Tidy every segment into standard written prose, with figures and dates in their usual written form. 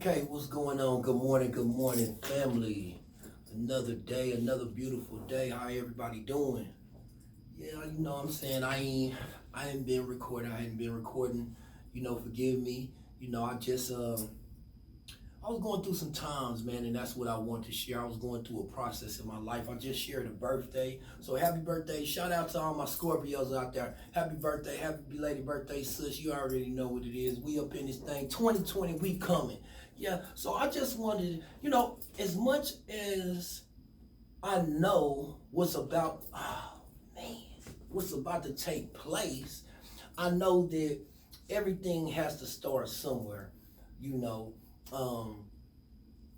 Okay, what's going on? Good morning, family. Another day, another beautiful day. How everybody doing? Yeah, you know what I'm saying? I ain't been recording. I hadn't been recording. Forgive me. I just I was going through some times, man, and that's what I want to share. I was going through a process in my life. I just shared a birthday. So happy birthday. Shout out to all my Scorpios out there. Happy birthday, happy belated birthday, sis. You already know what it is. We up in this thing. 2020, we coming. Yeah, so I just wanted, as much as I know what's about to take place, I know that everything has to start somewhere, you know. Um,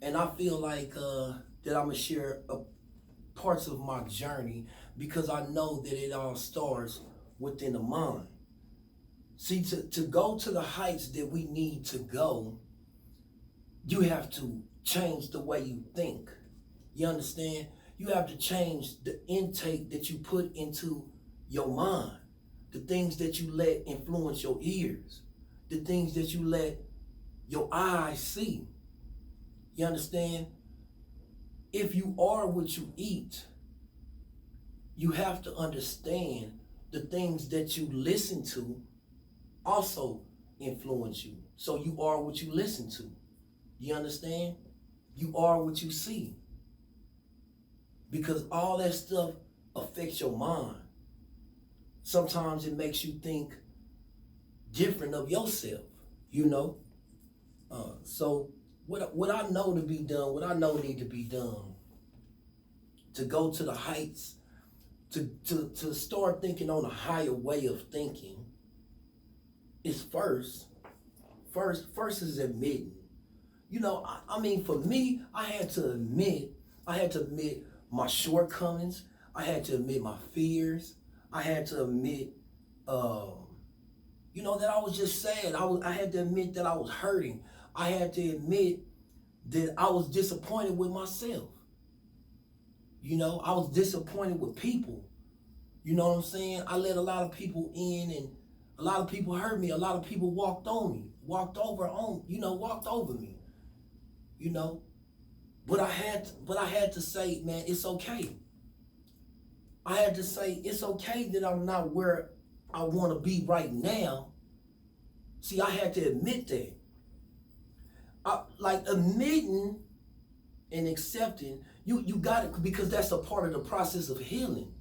and I feel like that I'm gonna share parts of my journey because I know that it all starts within the mind. See, to go to the heights that we need to go, you have to change the way you think. You understand? You have to change the intake that you put into your mind, the things that you let influence your ears, the things that you let your eyes see. You understand? If you are what you eat, you have to understand the things that you listen to also influence you. So you are what you listen to. You understand? You are what you see. Because all that stuff affects your mind. Sometimes it makes you think different of yourself, you know? So what I know to be done, what I know need to be done, to go to the heights, to start thinking on a higher way of thinking, is first is admitting. I mean, for me, I had to admit my shortcomings. I had to admit my fears. I had to admit, that I was just sad. I had to admit that I was hurting. I had to admit that I was disappointed with myself. I was disappointed with people. You know what I'm saying? I let a lot of people in, and a lot of people hurt me. A lot of people walked over me. But I had to say, man, it's okay. I had to say it's okay that I'm not where I want to be right now. See, I had to admit that. Like admitting and accepting, you got it, because that's a part of the process of healing.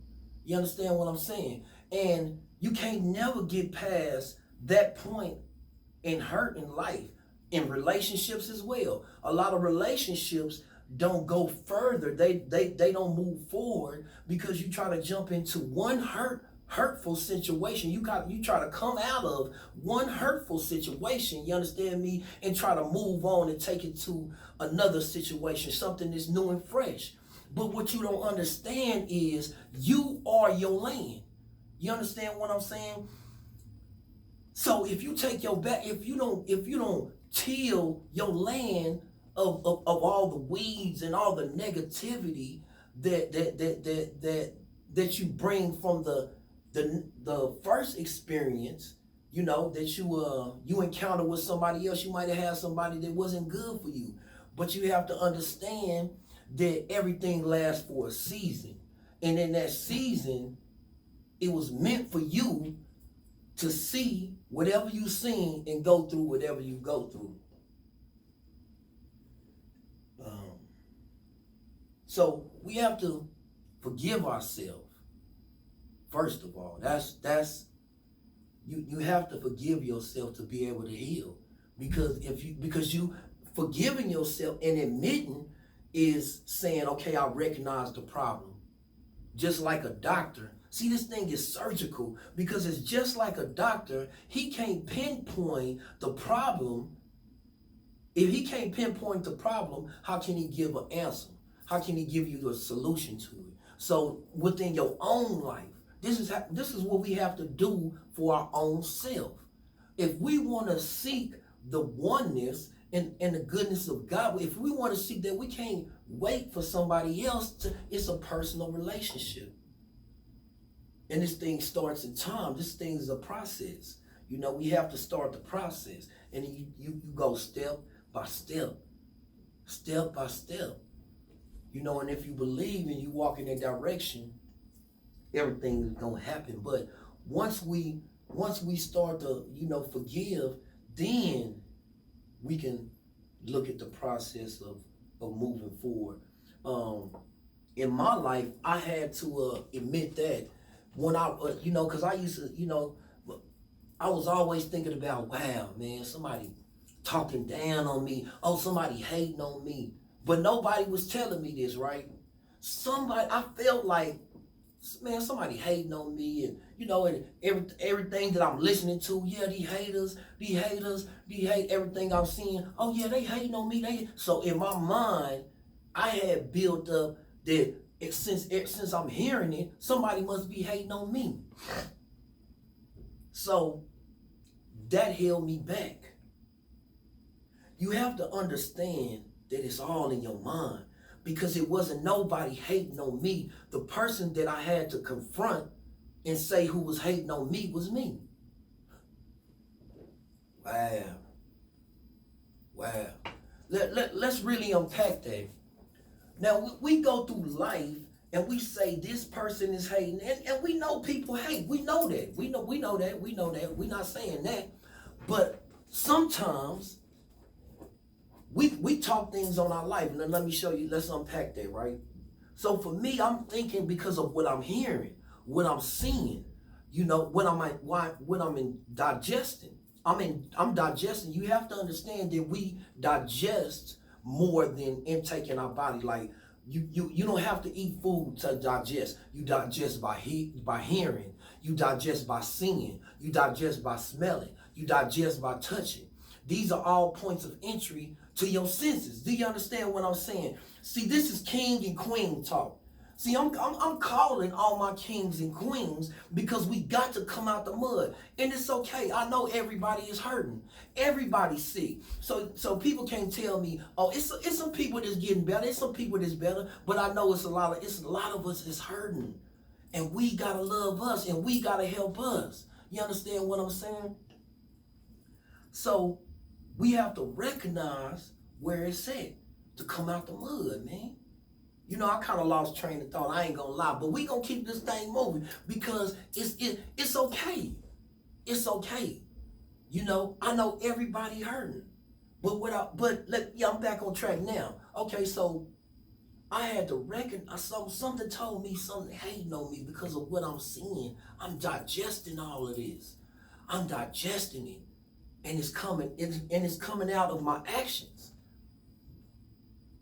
You understand what I'm saying? And you can't never get past that point in hurt in life, in relationships as well. A lot of relationships don't go further. They don't move forward because you try to jump into one hurtful situation. You try to come out of one hurtful situation, you understand me, and try to move on and take it to another situation, something that's new and fresh. But what you don't understand is you are your land. You understand what I'm saying? So if you take your back, if you don't till your land of all the weeds and all the negativity that you bring from the first experience, that you encounter with somebody else. You might have had somebody that wasn't good for you, but you have to understand that everything lasts for a season, and in that season, it was meant for you to see whatever you seen and go through whatever you go through. So we have to forgive ourselves. First of all, that's you have to forgive yourself to be able to heal. Because you forgiving yourself and admitting is saying, okay, I recognize the problem. Just like a doctor. See, this thing is surgical because it's just like a doctor. He can't pinpoint the problem. If he can't pinpoint the problem, how can he give an answer? How can he give you a solution to it? So within your own life, this is what we have to do for our own self. If we want to seek the oneness and the goodness of God, if we want to seek that, we can't wait for somebody else it's a personal relationship. And this thing starts in time. This thing is a process. We have to start the process. And you go step by step, step by step. You know, and if you believe and you walk in that direction, everything is gonna happen. But once we start to, forgive, then we can look at the process of moving forward. In my life, I had to admit that when I, because I used to, I was always thinking about, wow, man, somebody talking down on me. Oh, somebody hating on me. But nobody was telling me this, right? I felt like, man, somebody hating on me, and and everything that I'm listening to, yeah, these haters, everything I'm seeing. Oh yeah, they hating on me. So in my mind, I had built up that since I'm hearing it, somebody must be hating on me. So that held me back. You have to understand that it's all in your mind, because it wasn't nobody hating on me. The person that I had to confront and say who was hating on me was me. Wow. Let's really unpack that. Now, we go through life and we say this person is hating, and we know people hate. We know that. We know that. We're not saying that. But sometimes we talk things on our life. And let me show you, let's unpack that, right? So for me, I'm thinking, because of what I'm hearing, what I'm seeing, what I'm digesting. I'm digesting. You have to understand that we digest more than intaking our body. Like you don't have to eat food to digest. You digest by hearing. You digest by seeing. You digest by smelling. You digest by touching. These are all points of entry to your senses. Do you understand what I'm saying? See, this is king and queen talk. See, I'm calling all my kings and queens, because we got to come out the mud. And it's okay. I know everybody is hurting. Everybody's sick. So people can't tell me, oh, it's some people that's getting better. It's some people that's better. But I know it's a lot of us that's hurting. And we gotta love us, and we gotta help us. You understand what I'm saying? So we have to recognize where it's at to come out the mud, man. I kind of lost train of thought. I ain't gonna lie, but we gonna keep this thing moving, because it's okay. It's okay. I know everybody hurting, I'm back on track now. Okay, so I had to recognize something told me something hating on me because of what I'm seeing. I'm digesting all of this. I'm digesting it, and it's coming out of my actions.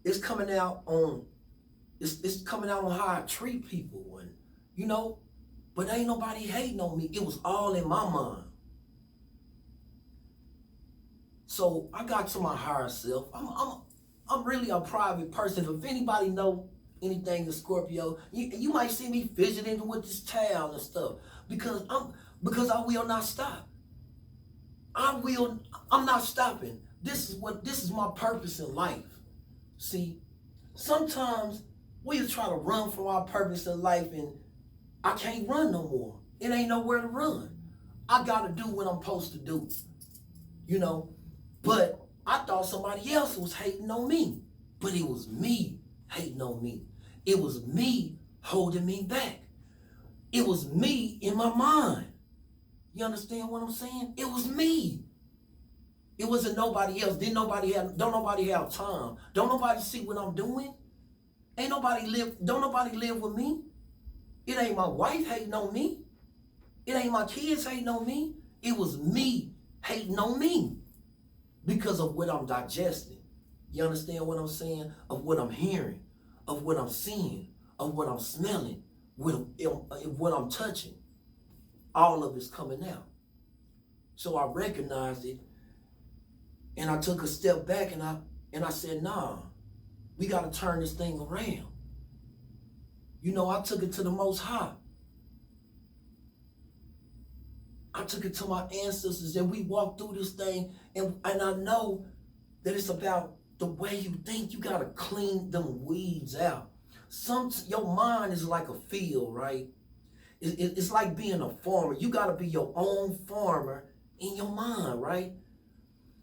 It's coming out on. It's coming out on how I treat people, and but ain't nobody hating on me. It was all in my mind. So I got to my higher self. I'm really a private person. If anybody know anything of Scorpio, you might see me fidgeting with this towel and stuff, because I will not stop. I'm not stopping. This is my purpose in life. See, sometimes we try to run from our purpose in life, and I can't run no more. It ain't nowhere to run. I gotta do what I'm supposed to do. But I thought somebody else was hating on me. But it was me hating on me. It was me holding me back. It was me in my mind. You understand what I'm saying? It was me. It wasn't nobody else. Don't nobody have time. Don't nobody see what I'm doing. Don't nobody live with me. It ain't my wife hating on me. It ain't my kids hating on me. It was me hating on me because of what I'm digesting. You understand what I'm saying? Of what I'm hearing, of what I'm seeing, of what I'm smelling, what I'm touching. All of it's coming out. So I recognized it, and I took a step back, and I said, nah, we got to turn this thing around. I took it to the Most High. I took it to my ancestors, and we walked through this thing, and I know that it's about the way you think. You got to clean them weeds out. Your mind is like a field, right? It's like being a farmer. You got to be your own farmer in your mind, right?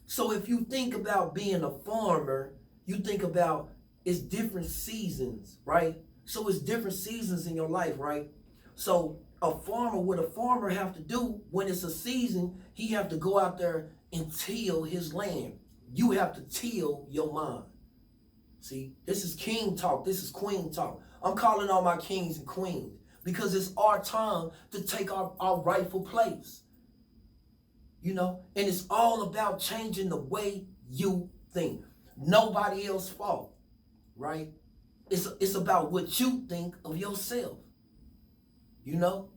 So if you think about being a farmer, you think about it's different seasons, right? So it's different seasons in your life, right? So a farmer, what a farmer have to do when it's a season, he have to go out there and till his land. You have to till your mind. See, this is king talk. This is queen talk. I'm calling all my kings and queens because it's our time to take our rightful place. You know, and it's all about changing the way you think. Nobody else's fault, right? It's about what you think of yourself. You know?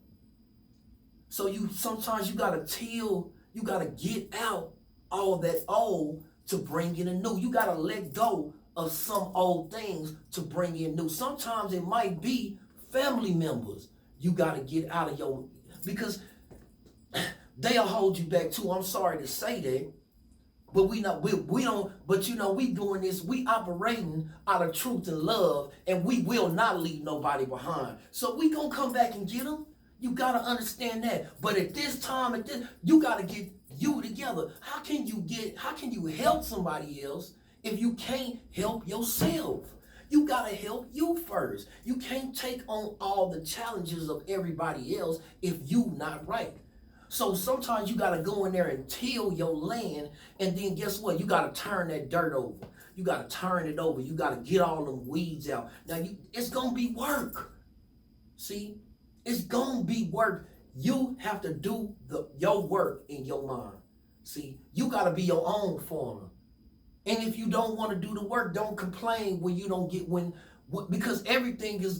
So sometimes you gotta you gotta get out all that old to bring in a new. You gotta let go of some old things to bring in new. Sometimes it might be family members. You gotta get out of your, because they'll hold you back too. I'm sorry to say that, but we don't. But you know, we doing this. We operating out of truth and love, and we will not leave nobody behind. So we gonna come back and get them. You gotta understand that. But at this time, you gotta get you together. How can you help somebody else if you can't help yourself? You gotta help you first. You can't take on all the challenges of everybody else if you not right. So sometimes you got to go in there and till your land, and then guess what? You got to turn that dirt over. You got to turn it over. You got to get all them weeds out. Now, it's going to be work. See? It's going to be work. You have to do your work in your mind. See? You got to be your own farmer. And if you don't want to do the work, don't complain when you don't get, because everything is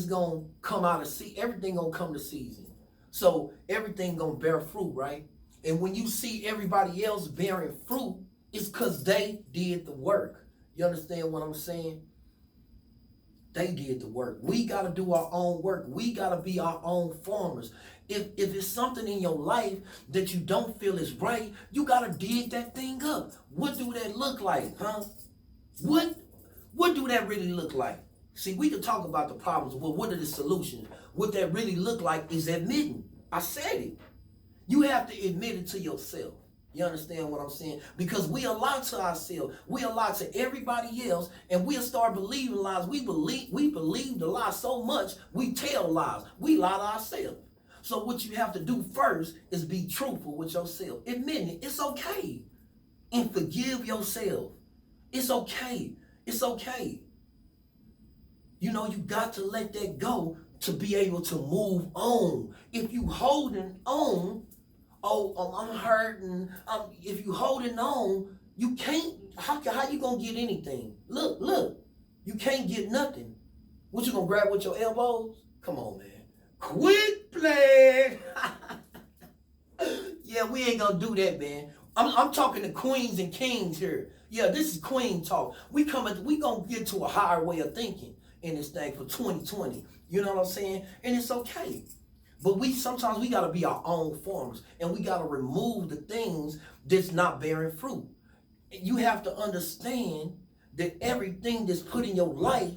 going to come out of season. Everything going to come to season. So everything gonna bear fruit, right? And when you see everybody else bearing fruit, it's because they did the work. You understand what I'm saying? They did the work. We gotta do our own work. We gotta be our own farmers. If it's something in your life that you don't feel is right, you gotta dig that thing up. What do that look like, huh? What do that really look like? See, we can talk about the problems. Well, what are the solutions? What that really look like is admitting. I said it. You have to admit it to yourself. You understand what I'm saying? Because we lie to ourselves. We lie to everybody else, and we'll start believing lies. We believe the lie so much, we tell lies. We lie to ourselves. So what you have to do first is be truthful with yourself. Admit it. It's okay. And forgive yourself. It's okay. It's okay. You know, you got to let that go to be able to move on. If you holding on, I'm hurting. If you holding on, you can't. How you gonna get anything? Look, you can't get nothing. What you gonna grab with your elbows? Come on, man. Quit playing. Yeah, we ain't gonna do that, man. I'm talking to queens and kings here. Yeah, this is queen talk. We gonna get to a higher way of thinking in this thing for 2020. You know what I'm saying? And it's okay. But sometimes we gotta be our own farmers, and we gotta remove the things that's not bearing fruit. You have to understand that everything that's put in your life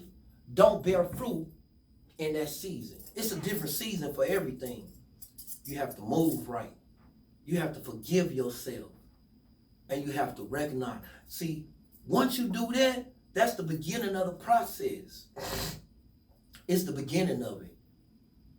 don't bear fruit in that season. It's a different season for everything. You have to move right. You have to forgive yourself. And you have to recognize. See, once you do that, that's the beginning of the process. It's the beginning of it.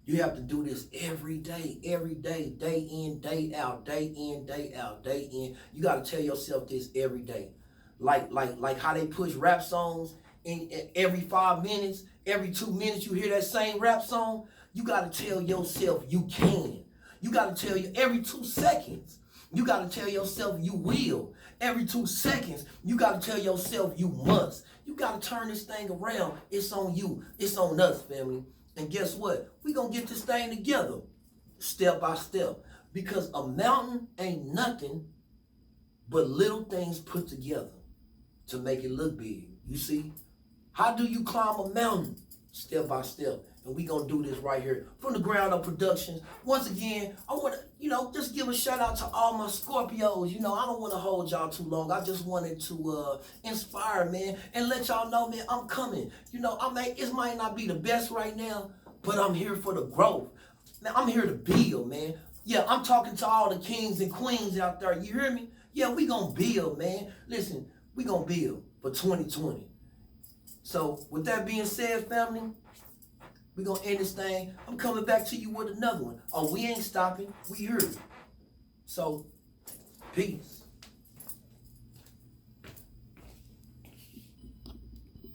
You have to do this every day, day in, day out, day in, day out, day in. You got to tell yourself this every day. Like how they push rap songs in every 5 minutes, every 2 minutes you hear that same rap song. You got to tell yourself you can. You got to tell you every 2 seconds. You got to tell yourself you will. Every 2 seconds, you got to tell yourself you must. You got to turn this thing around. It's on you. It's on us, family. And guess what? We're going to get this thing together, step by step. Because a mountain ain't nothing but little things put together to make it look big. You see? How do you climb a mountain? Step by step. And we're going to do this right here from the Ground Up Productions. Once again, I want to, just give a shout out to all my Scorpios. I don't want to hold y'all too long. I just wanted to inspire, man, and let y'all know, man, I'm coming. It might not be the best right now, but I'm here for the growth. Man, I'm here to build, man. Yeah, I'm talking to all the kings and queens out there. You hear me? Yeah, we gonna build, man. Listen, we gonna build for 2020. So with that being said, family, we gonna end this thing. I'm coming back to you with another one. Oh, we ain't stopping. We here. So, peace.